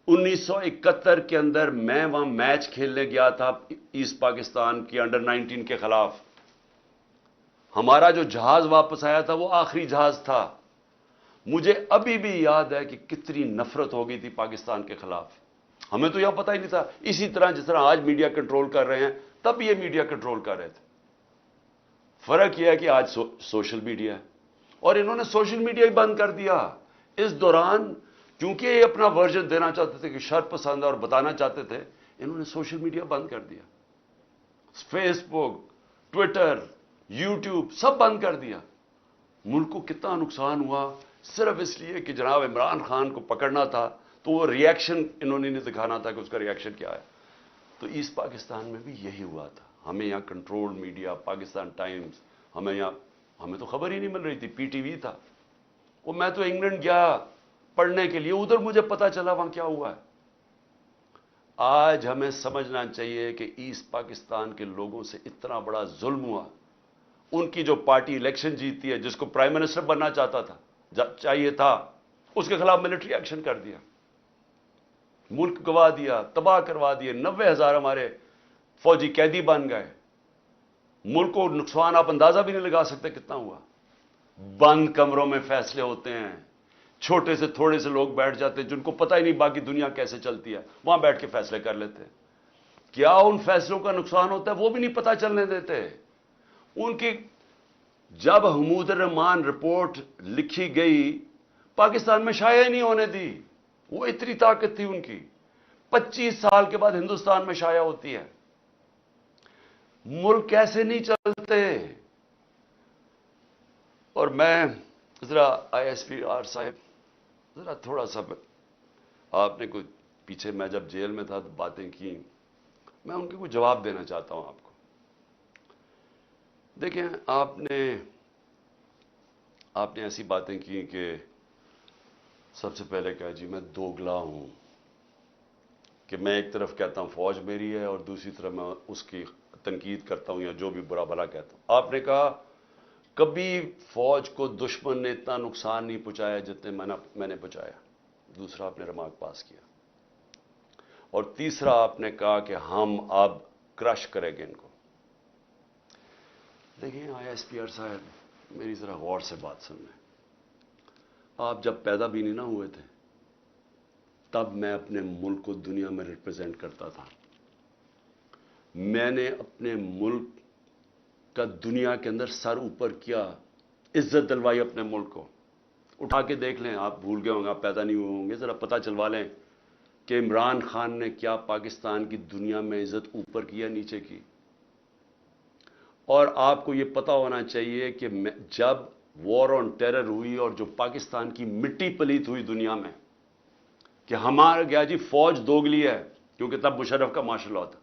1971 کے اندر میں وہاں میچ کھیلنے گیا تھا ایسٹ پاکستان کی انڈر 19 کے خلاف. ہمارا جو جہاز واپس آیا تھا وہ آخری جہاز تھا. مجھے ابھی بھی یاد ہے کہ کتنی نفرت ہو گئی تھی پاکستان کے خلاف. ہمیں تو یہاں پتہ ہی نہیں تھا. اسی طرح جس طرح آج میڈیا کنٹرول کر رہے ہیں، تب یہ میڈیا کنٹرول کر رہے تھے. فرق یہ ہے کہ آج سوشل میڈیا ہے، اور انہوں نے سوشل میڈیا ہی بند کر دیا. اس دوران کیونکہ یہ اپنا ورژن دینا چاہتے تھے کہ شر پسند اور بتانا چاہتے تھے، انہوں نے سوشل میڈیا بند کر دیا. فیس بک، ٹویٹر، یوٹیوب سب بند کر دیا. ملک کو کتنا نقصان ہوا صرف اس لیے کہ جناب عمران خان کو پکڑنا تھا، تو وہ ریئیکشن انہوں نے نہیں دکھانا تھا کہ اس کا ریئیکشن کیا ہے. تو ایسٹ پاکستان میں بھی یہی ہوا تھا. ہمیں یہاں کنٹرول میڈیا، پاکستان ٹائمز، ہمیں تو خبر ہی نہیں مل رہی تھی. پی ٹی وی تھا. وہ میں تو انگلینڈ گیا پڑھنے کے لیے، ادھر مجھے پتا چلا وہاں کیا ہوا ہے. آج ہمیں سمجھنا چاہیے کہ ایسٹ پاکستان کے لوگوں سے اتنا بڑا ظلم ہوا. ان کی جو پارٹی الیکشن جیتی ہے، جس کو پرائم منسٹر بننا چاہتا تھا، چاہیے تھا، اس کے خلاف ملٹری ایکشن کر دیا. ملک گوا دیا، تباہ کروا دیے. 90,000 ہمارے فوجی قیدی بن گئے. ملک کو نقصان آپ اندازہ بھی نہیں لگا سکتے کتنا ہوا. بند کمروں میں فیصلے ہوتے ہیں. چھوٹے سے تھوڑے سے لوگ بیٹھ جاتے ہیں جن کو پتہ ہی نہیں باقی دنیا کیسے چلتی ہے، وہاں بیٹھ کے فیصلے کر لیتے ہیں. کیا ان فیصلوں کا نقصان ہوتا ہے وہ بھی نہیں پتہ چلنے دیتے. ان کی جب حمود الرحمان رپورٹ لکھی گئی، پاکستان میں شائع نہیں ہونے دی. وہ اتنی طاقت تھی ان کی. 25 سال کے بعد ہندوستان میں شائع ہوتی ہے. ملک کیسے نہیں چلتے. اور میں ذرا آئی ایس پی آر صاحب، ذرا تھوڑا سا آپ نے کوئی پیچھے میں جب جیل میں تھا تو باتیں کی، میں ان کے کوئی جواب دینا چاہتا ہوں آپ کو. دیکھیں، آپ نے ایسی باتیں کی کہ سب سے پہلے کہا جی میں دوگلا ہوں، کہ میں ایک طرف کہتا ہوں فوج میری ہے اور دوسری طرف میں اس کی تنقید کرتا ہوں یا جو بھی برا بھلا کہتا ہوں. آپ نے کہا کبھی فوج کو دشمن نے اتنا نقصان نہیں پہنچایا جتنے میں نے پہنچایا. دوسرا آپ نے ریمارک پاس کیا. اور تیسرا آپ نے کہا کہ ہم اب کرش کریں گے ان کو. دیکھیں آئی ایس پی آر صاحب، میری ذرا غور سے بات سن لیں. آپ جب پیدا بھی نہیں نہ ہوئے تھے تب میں اپنے ملک کو دنیا میں ریپرزینٹ کرتا تھا. میں نے اپنے ملک کا دنیا کے اندر سر اوپر کیا، عزت دلوائی اپنے ملک کو. اٹھا کے دیکھ لیں، آپ بھول گئے ہوں گے، آپ پیدا نہیں ہوئے ہوں گے، ذرا پتہ چلوا لیں کہ عمران خان نے کیا پاکستان کی دنیا میں عزت اوپر کی یا نیچے کی. اور آپ کو یہ پتہ ہونا چاہیے کہ جب وار آن ٹیرر ہوئی اور جو پاکستان کی مٹی پلیت ہوئی دنیا میں کہ ہمارا گیا جی فوج دوگلی ہے، کیونکہ تب مشرف کا مارشل لا تھا،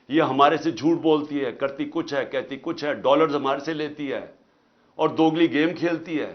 یہ ہمارے سے جھوٹ بولتی ہے، کرتی کچھ ہے، کہتی کچھ ہے، ڈالرز ہمارے سے لیتی ہے اور دوگلی گیم کھیلتی ہے.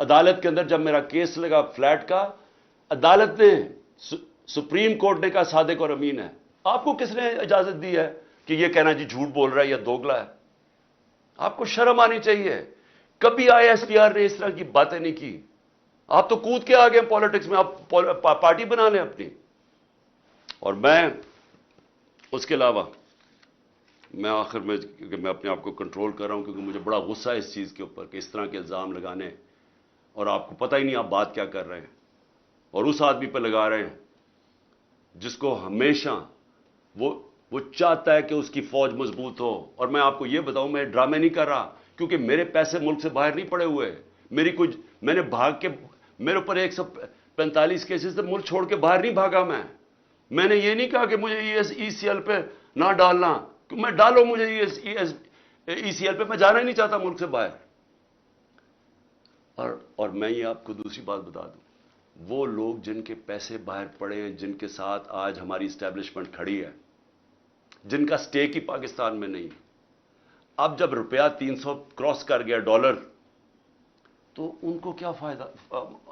عدالت کے اندر جب میرا کیس لگا فلیٹ کا، عدالت نے، سپریم کورٹ نے کہا صادق اور امین ہے. آپ کو کس نے اجازت دی ہے کہ یہ کہنا جی جھوٹ بول رہا ہے یا دوگلا ہے؟ آپ کو شرم آنی چاہیے. کبھی ISPR نے اس طرح کی باتیں نہیں کی. آپ تو کود کے آ گئے پالیٹکس میں، آپ پارٹی بنا لیں اپنی. اور میں اس کے علاوہ میں آخر میں، کیونکہ میں اپنے آپ کو کنٹرول کر رہا ہوں کیونکہ مجھے بڑا غصہ ہے اس چیز کے اوپر کہ اس طرح کے الزام لگانے اور آپ کو پتہ ہی نہیں آپ بات کیا کر رہے ہیں اور اس آدمی پہ لگا رہے ہیں جس کو ہمیشہ وہ چاہتا ہے کہ اس کی فوج مضبوط ہو. اور میں آپ کو یہ بتاؤں، میں ڈرامے نہیں کر رہا کیونکہ میرے پیسے ملک سے باہر نہیں پڑے ہوئے. میں نے بھاگ کے، میرے اوپر 145 کیسز سے ملک چھوڑ کے باہر نہیں بھاگا. میں نے یہ نہیں کہا کہ مجھے ECL پہ نہ ڈالنا، کہ میں ڈالو مجھے ECL پہ، میں جانا ہی نہیں چاہتا ملک سے باہر. اور میں یہ آپ کو دوسری بات بتا دوں، وہ لوگ جن کے پیسے باہر پڑے ہیں، جن کے ساتھ آج ہماری اسٹیبلشمنٹ کھڑی ہے، جن کا سٹیک ہی پاکستان میں نہیں، اب جب روپیہ 300 کراس کر گیا ڈالر، تو ان کو کیا فائدہ،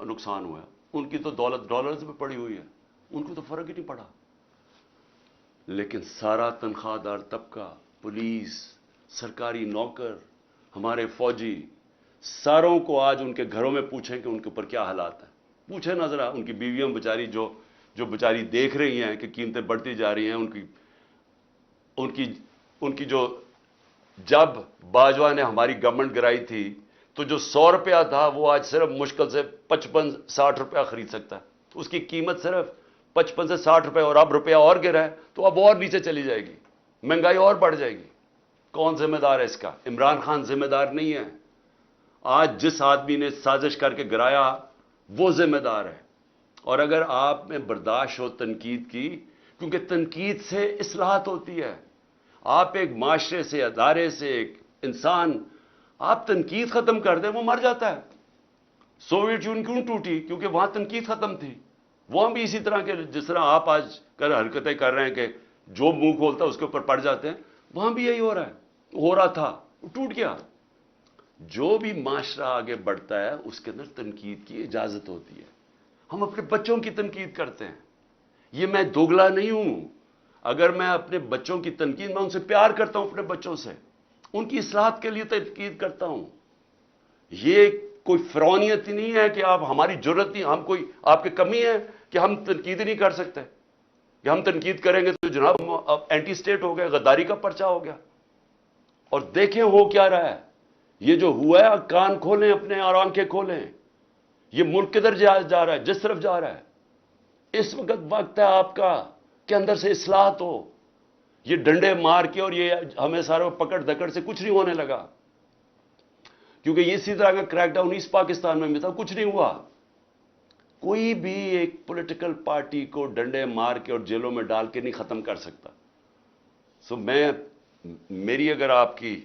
نقصان ہوا ہے؟ ان کی تو دولت ڈالرز میں پڑی ہوئی ہے، ان کو تو فرق ہی نہیں پڑا. لیکن سارا تنخواہ دار طبقہ، پولیس، سرکاری نوکر، ہمارے فوجی، ساروں کو آج ان کے گھروں میں پوچھیں کہ ان کے اوپر کیا حالات ہیں. پوچھیں نہ ذرا ان کی بیویاں بیچاری جو بیچاری دیکھ رہی ہیں کہ قیمتیں بڑھتی جا رہی ہیں. ان کی جو، جب باجوہ نے ہماری گورنمنٹ گرائی تھی تو جو 100 روپیہ تھا وہ آج صرف مشکل سے 55-60 روپیہ خرید سکتا ہے. اس کی قیمت صرف 55 سے 60 روپے، اور اب روپیہ اور گرا ہے تو اب اور نیچے چلی جائے گی، مہنگائی اور بڑھ جائے گی. کون ذمہ دار ہے اس کا؟ عمران خان ذمہ دار نہیں ہے. آج جس آدمی نے سازش کر کے گرایا وہ ذمہ دار ہے. اور اگر آپ میں برداشت ہو تنقید کی، کیونکہ تنقید سے اصلاحات ہوتی ہے. آپ ایک معاشرے سے، ادارے سے، ایک انسان، آپ تنقید ختم کر دیں وہ مر جاتا ہے. سوویت یونین کیوں ٹوٹی؟ کیونکہ وہاں تنقید ختم تھی. وہاں بھی اسی طرح کے، جس طرح آپ آج حرکتیں کر رہے ہیں کہ جو منہ کھولتا ہے اس کے اوپر پڑ جاتے ہیں، وہاں بھی یہی ہو رہا تھا، وہ ٹوٹ گیا. جو بھی معاشرہ آگے بڑھتا ہے اس کے اندر تنقید کی اجازت ہوتی ہے. ہم اپنے بچوں کی تنقید کرتے ہیں. یہ میں دوگلا نہیں ہوں. اگر میں اپنے بچوں کی تنقید، میں ان سے پیار کرتا ہوں، اپنے بچوں سے ان کی اصلاحات کے لیے تنقید کرتا ہوں. یہ کوئی فرعونیت نہیں ہے کہ آپ، ہماری ضرورت نہیں، ہم کوئی آپ کی کمی ہے کہ ہم تنقید نہیں کر سکتے، کہ ہم تنقید کریں گے تو جناب اب اینٹی اسٹیٹ ہو گئے، غداری کا پرچہ ہو گیا. اور دیکھیں ہو کیا رہا ہے. یہ جو ہوا ہے، کان کھولیں اپنے اور آنکھیں کھولیں. یہ ملک کدھر جا رہا ہے؟ جس طرف جا رہا ہے. اس وقت ہے آپ کا کہ اندر سے اصلاحات ہو. یہ ڈنڈے مار کے اور یہ ہمیں سارے پکڑ دکڑ سے کچھ نہیں ہونے لگا، کیونکہ یہ اسی طرح کا کریک ڈاؤن ایسٹ پاکستان میں بھی تھا، کچھ نہیں ہوا. کوئی بھی ایک پولیٹیکل پارٹی کو ڈنڈے مار کے اور جیلوں میں ڈال کے نہیں ختم کر سکتا. میری اگر آپ کی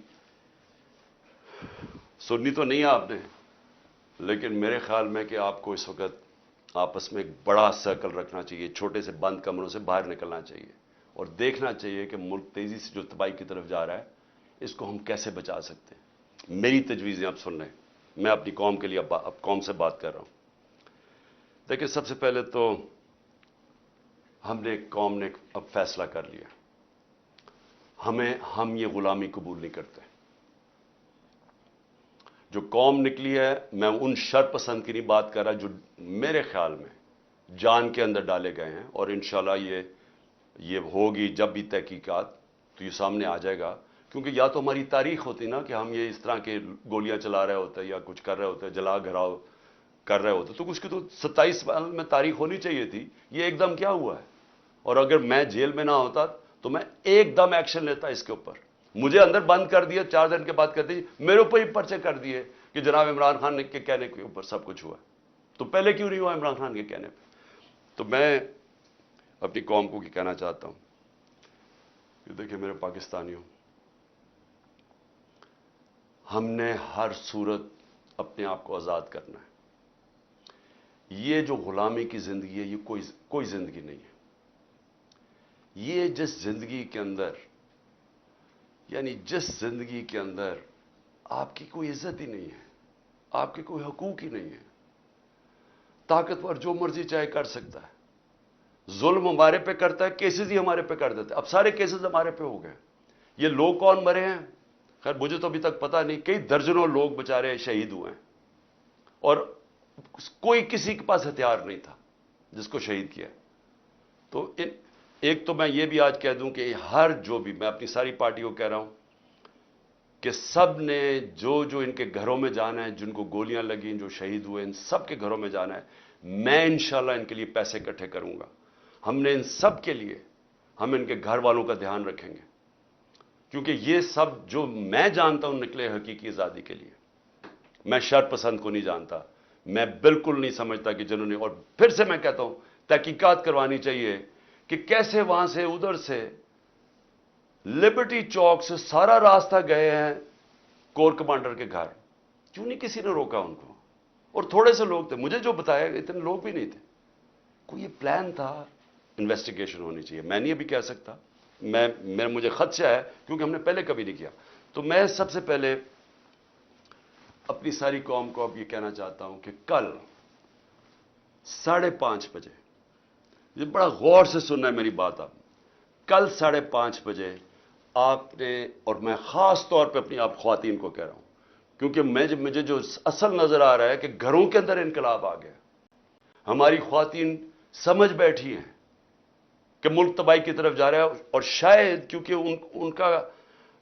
سننی تو نہیں آپ نے، لیکن میرے خیال میں کہ آپ کو اس وقت آپس میں ایک بڑا سرکل رکھنا چاہیے. چھوٹے سے بند کمروں سے باہر نکلنا چاہیے اور دیکھنا چاہیے کہ ملک تیزی سے جو تباہی کی طرف جا رہا ہے اس کو ہم کیسے بچا سکتے ہیں. میری تجویزیں آپ سن رہے ہیں. میں اپنی قوم کے لیے اب قوم سے بات کر رہا ہوں. دیکھیں، سب سے پہلے تو قوم نے اب فیصلہ کر لیا، ہم یہ غلامی قبول نہیں کرتے. جو قوم نکلی ہے، میں ان شر پسند کی نہیں بات کر رہا جو میرے خیال میں جان کے اندر ڈالے گئے ہیں، اور انشاءاللہ یہ ہوگی جب بھی تحقیقات تو یہ سامنے آ جائے گا. کیونکہ یا تو ہماری تاریخ ہوتی نا کہ ہم یہ اس طرح کے گولیاں چلا رہے ہوتے یا کچھ کر رہے ہوتے، جلا گھراؤ کر رہے ہوتے، تو کچھ کی تو 27 سال میں تاریخ ہونی چاہیے تھی. یہ ایک دم کیا ہوا ہے؟ اور اگر میں جیل میں نہ ہوتا تو میں ایک دم ایکشن لیتا اس کے اوپر. مجھے اندر بند کر دیا، 4 دن کے بعد کہتے میرے اوپر ہی پرچے کر دیے کہ جناب عمران خان کے کہنے کے اوپر سب کچھ ہوا. تو پہلے کیوں نہیں ہوا عمران خان کے کہنے پہ؟ تو میں اپنی قوم کو کہنا چاہتا ہوں کہ دیکھیں میرے پاکستانیوں، ہم نے ہر صورت اپنے آپ کو آزاد کرنا ہے. یہ جو غلامی کی زندگی ہے، یہ کوئی زندگی نہیں ہے. یہ جس زندگی کے اندر آپ کی کوئی عزت ہی نہیں ہے، آپ کے کوئی حقوق ہی نہیں ہے. طاقتور جو مرضی چاہے کر سکتا ہے. ظلم ہمارے پہ کرتا ہے, کیسز ہی ہمارے پہ کر دیتا ہے. اب سارے کیسز ہمارے پہ ہو گئے. یہ لوگ کون مرے ہیں خیر مجھے تو ابھی تک پتہ نہیں. کئی درجنوں لوگ بیچارے شہید ہوئے ہیں اور کوئی کسی کے پاس ہتھیار نہیں تھا جس کو شہید کیا. تو ایک تو میں یہ بھی آج کہہ دوں کہ ہر جو بھی, میں اپنی ساری پارٹی کو کہہ رہا ہوں کہ سب نے جو ان کے گھروں میں جانا ہے, جن کو گولیاں لگیں, جو شہید ہوئے, ان سب کے گھروں میں جانا ہے. میں انشاءاللہ ان کے لیے پیسے اکٹھے کروں گا. ہم نے ان سب کے لیے, ہم ان کے گھر والوں کا دھیان رکھیں گے, کیونکہ یہ سب جو میں جانتا ہوں نکلے حقیقی آزادی کے لیے. میں شر پسند کو نہیں جانتا, میں بالکل نہیں سمجھتا کہ جنہوں نے, اور پھر سے میں کہتا ہوں تحقیقات کروانی چاہیے کہ کیسے وہاں سے ادھر سے لبرٹی چوک سے سارا راستہ گئے ہیں کور کمانڈر کے گھر. کیوں نہیں کسی نے روکا ان کو؟ اور تھوڑے سے لوگ تھے, مجھے جو بتایا اتنے لوگ بھی نہیں تھے. کوئی یہ پلان تھا, انویسٹیگیشن ہونی چاہیے. میں نہیں ابھی کہہ سکتا, مجھے خدشہ ہے کیونکہ ہم نے پہلے کبھی نہیں کیا. تو میں سب سے پہلے اپنی ساری قوم کو اب یہ کہنا چاہتا ہوں کہ کل 5:30 بجے, یہ بڑا غور سے سننا ہے میری بات. اب کل 5:30 بجے آپ نے, اور میں خاص طور پہ اپنی آپ خواتین کو کہہ رہا ہوں کیونکہ مجھے جو اصل نظر آ رہا ہے کہ گھروں کے اندر انقلاب آ گیا. ہماری خواتین سمجھ بیٹھی ہیں کہ ملک تباہی کی طرف جا رہا ہے, اور شاید کیونکہ ان کا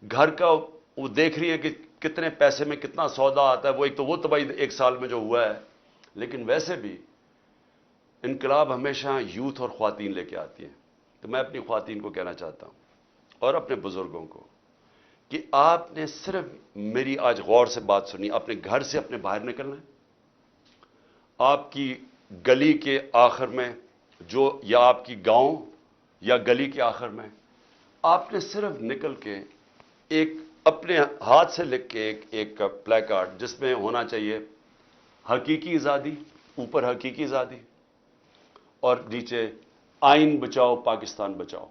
گھر کا وہ دیکھ رہی ہے کہ کتنے پیسے میں کتنا سودا آتا ہے. وہ ایک تو وہ تباہی 1 سال میں جو ہوا ہے, لیکن ویسے بھی انقلاب ہمیشہ یوتھ اور خواتین لے کے آتی ہیں. تو میں اپنی خواتین کو کہنا چاہتا ہوں اور اپنے بزرگوں کو کہ آپ نے صرف میری آج غور سے بات سنی. اپنے گھر سے اپنے باہر نکلنا ہے. آپ کی گلی کے آخر میں جو, یا آپ کی گاؤں یا گلی کے آخر میں, آپ نے صرف نکل کے ایک اپنے ہاتھ سے لکھ کے ایک پلے کارڈ جس میں ہونا چاہیے حقیقی آزادی, اوپر حقیقی آزادی اور نیچے آئین بچاؤ پاکستان بچاؤ.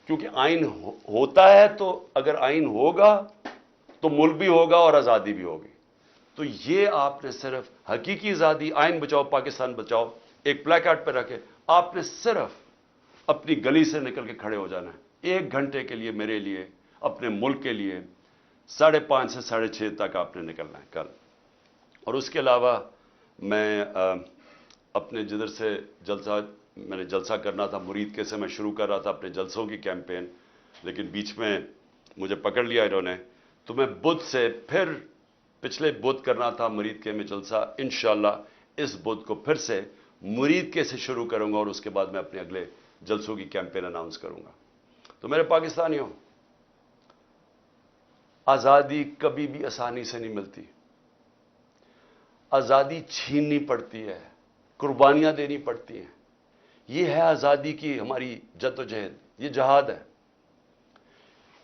کیونکہ آئین ہوتا ہے تو اگر آئین ہوگا تو ملک بھی ہوگا اور آزادی بھی ہوگی. تو یہ آپ نے صرف حقیقی آزادی, آئین بچاؤ پاکستان بچاؤ ایک پلے کارڈ پہ رکھے. آپ نے صرف اپنی گلی سے نکل کے کھڑے ہو جانا ہے 1 گھنٹے کے لیے, میرے لیے, اپنے ملک کے لیے. 5:30 سے 6:30 تک آپ نے نکلنا ہے کل. اور اس کے علاوہ میں اپنے جدھر سے میں نے جلسہ کرنا تھا, مرید کے سے میں شروع کر رہا تھا اپنے جلسوں کی کیمپین, لیکن بیچ میں مجھے پکڑ لیا انہوں نے. تو میں بدھ سے, پھر پچھلے بدھ کرنا تھا مرید کے میں جلسہ, انشاءاللہ اس بدھ کو پھر سے مرید کے سے شروع کروں گا, اور اس کے بعد میں اپنے اگلے جلسوں کی کیمپین اناؤنس کروں گا. تو میرے پاکستانیوں, آزادی کبھی بھی آسانی سے نہیں ملتی. آزادی چھیننی پڑتی ہے, قربانیاں دینی پڑتی ہیں. یہ ہے آزادی کی ہماری جدوجہد, یہ جہاد ہے.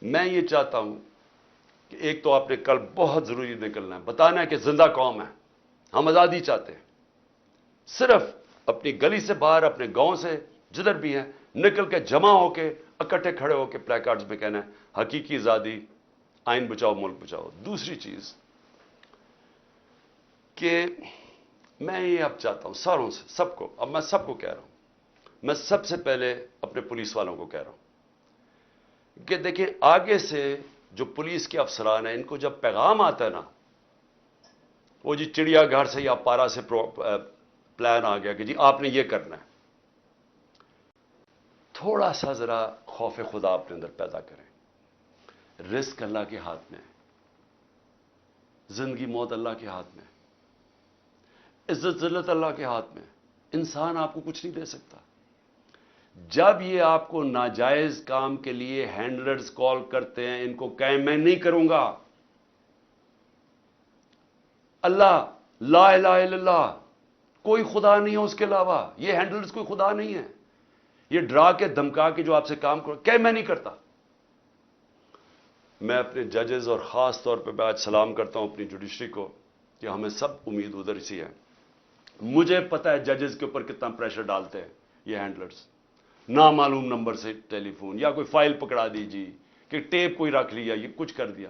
میں یہ چاہتا ہوں کہ ایک تو آپ نے کل بہت ضروری نکلنا ہے, بتانا ہے کہ زندہ قوم ہے, ہم آزادی چاہتے ہیں. صرف اپنی گلی سے باہر, اپنے گاؤں سے جدھر بھی ہیں, نکل کے جمع ہو کے اکٹھے کھڑے ہو کے پلے کارڈز میں کہنا ہے حقیقی آزادی, آئین بچاؤ ملک بچاؤ. دوسری چیز کہ میں یہ اب چاہتا ہوں ساروں سے, سب کو, اب میں سب کو کہہ رہا ہوں, میں سب سے پہلے اپنے پولیس والوں کو کہہ رہا ہوں کہ دیکھیں آگے سے جو پولیس کے افسران ہیں, ان کو جب پیغام آتا ہے نا, وہ جی چڑیا گھر سے یا پارا سے پلان آ گیا کہ جی آپ نے یہ کرنا ہے, تھوڑا سا ذرا خوف خدا اپنے اندر پیدا کریں. رزق اللہ کے ہاتھ میں, زندگی موت اللہ کے ہاتھ میں, عزت ذلت اللہ کے ہاتھ میں. انسان آپ کو کچھ نہیں دے سکتا. جب یہ آپ کو ناجائز کام کے لیے ہینڈلرز کال کرتے ہیں, ان کو کہیں میں نہیں کروں گا, اللہ لا الہ الا اللہ, کوئی خدا نہیں ہے اس کے علاوہ, یہ ہینڈلرز کوئی خدا نہیں ہے. یہ ڈرا کے دھمکا کے جو آپ سے کام کرو, کہ میں نہیں کرتا. میں اپنے ججز اور خاص طور پہ میں آج سلام کرتا ہوں اپنی جوڈیشری کو کہ ہمیں سب امید ادھر سی ہے. مجھے پتا ہے ججز کے اوپر کتنا پریشر ڈالتے ہیں یہ ہینڈلرز, نامعلوم نمبر سے ٹیلی فون, یا کوئی فائل پکڑا دیجیے کہ ٹیپ کوئی رکھ لیا, یہ کچھ کر دیا.